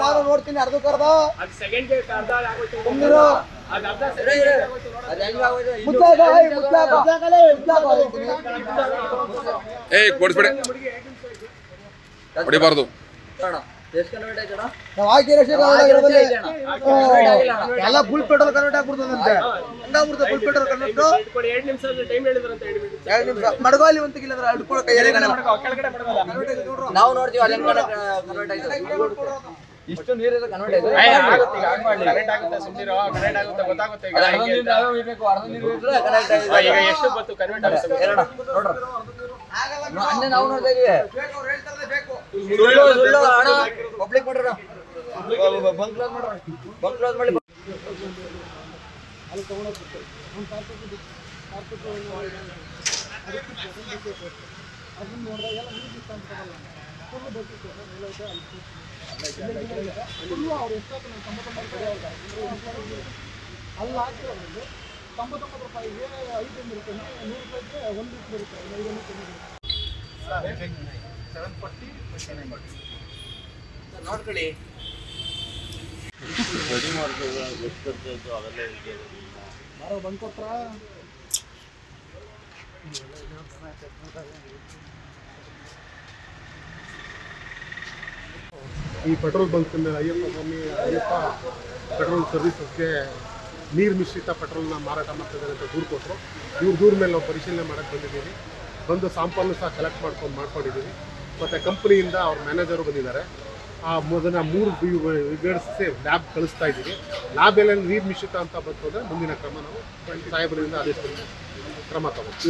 ನಾನು ನೋಡ್ತೀನಿ ಅರ್ಧಕ್ಕರ್ಧ ಹೊಡಿಬಾರ್ದು ಎಲ್ಲ ಫುಲ್ ಪೆಟ್ರೋಲ್ ಕನ್ವರ್ಟ್ ಆಗ್ಬಿಡ್ತದಂತೆ ಹಂಗಾಗ್ಬಿಡ್ತದೆ ಫುಲ್ ಪೆಟ್ರೋಲ್ ಕನ್ವರ್ಟ್ 2 ನಿಮಿಷ ಮಡಗೋಲಿ ಒಂದು ಕಿಲ್ಲ ನಾವು ನೋಡ್ತೀವಿ ಅಲ್ಲಿ ಕನ್ವರ್ಟ್ ಆಯ್ತು ಇಷ್ಟು ನೀರಿದೆ ಕನ್ವರ್ಟ್ ಆಯ್ತು ಕರೆಕ್ಟ್ ಆಗುತ್ತೆ ಸುಮ್ಮನಿರೋ ಕರೆಕ್ಟ್ ಆಗುತ್ತೆ ಗೊತ್ತಾಗುತ್ತೆ ಈಗ ನೀರು ಇದ್ರೆ ಕನ್ವರ್ಟ್ ಆಯ್ತು ಈಗ ಎಷ್ಟು ಬತ್ತು ಕನ್ವರ್ಟ್ ಆಗುತ್ತೆ ನೋಡ್ರ ಅನ್ನೇ ನಾವು ನೋಡ್ತಾ ಇದೀವಿ ಸುಳ್ಳು ಅಣ್ಣ ಪಬ್ಲಿಕ್ ಮಾಡ್ರ ಬಂಕ್ ಕ್ಲೋಸ್ ಮಾಡ್ರ ಬಂಕ್ ಕ್ಲೋಸ್ ಮಾಡಿ ಅಲ್ಲಿ ತಗೊಂಡೋಗ್ಬಿಟ್ಟು ಒಂದು ಕಾರ್ಪೆಟ್ ಅದನ್ನ ನೋಡಿದಾಗ ಎಲ್ಲ ನೀರು ಡಿಸ್ಟೆನ್ಸ್ ಬರಲ್ಲ ಫುಲ್ ಬರ್ತಿತ್ತು ಫುಲ್ಲು ಅವ್ರು ಎಷ್ಟಾಯ್ತು ನಾನು 99 ಅಲ್ಲಿ ಹಾಕಿರೋದು 99 ರೂಪಾಯಿಗೆ 5 ಇರುತ್ತೆ 100 ರೂಪಾಯಿಗೆ 1 ಲೀಟರ್ ಬರುತ್ತೆ 740 ನೋಡ್ಕೊಳ್ಳಿ ರೆಡಿ ಮಾಡ್ತೀವಿ ಗೊತ್ತಿರ್ತೈತು ಅವೆಲ್ಲ ಇದೆ ಯಾರೋ ಬಂದು ಕೊಟ್ರ ಈ ಪೆಟ್ರೋಲ್ ಬಂಕ್ ಅಯ್ಯಪ್ಪ ಪೆಟ್ರೋಲ್ ಸರ್ವಿಸಸ್ಗೆ ನೀರು ಮಿಶ್ರಿತ ಪೆಟ್ರೋಲ್ನ ಮಾರಾಟ ಮಾಡ್ತಿದ್ದಾರೆ ಅಂತ ದೂರು ಕೊಟ್ಟರು. ದೂರ ಮೇಲೆ ನಾವು ಪರಿಶೀಲನೆ ಮಾಡೋಕ್ಕೆ ಬಂದಿದ್ದೀವಿ. ಬಂದು ಸಾಂಪಲ್ನು ಸಹ ಕಲೆಕ್ಟ್ ಮಾಡ್ಕೊಂಡಿದ್ದೀವಿ. ಮತ್ತು ಕಂಪ್ನಿಯಿಂದ ಅವ್ರ ಮ್ಯಾನೇಜರು ಬಂದಿದ್ದಾರೆ. ಆ ಮೊದಲ 3 ವಿಗಡಿಸಿ ಲ್ಯಾಬ್ ಕಳಿಸ್ತಾ ಇದ್ದೀವಿ. ಲ್ಯಾಬ್ ಎಲ್ಲ ನೀರು ಮಿಶ್ರಿತ ಅಂತ ಬಂತಂದರೆ ಮುಂದಿನ ಕ್ರಮ ನಾವು ಸಾಹೇಬರಿಂದ ಆದೇಶ ಕ್ರಮ ತಗೋತೀವಿ.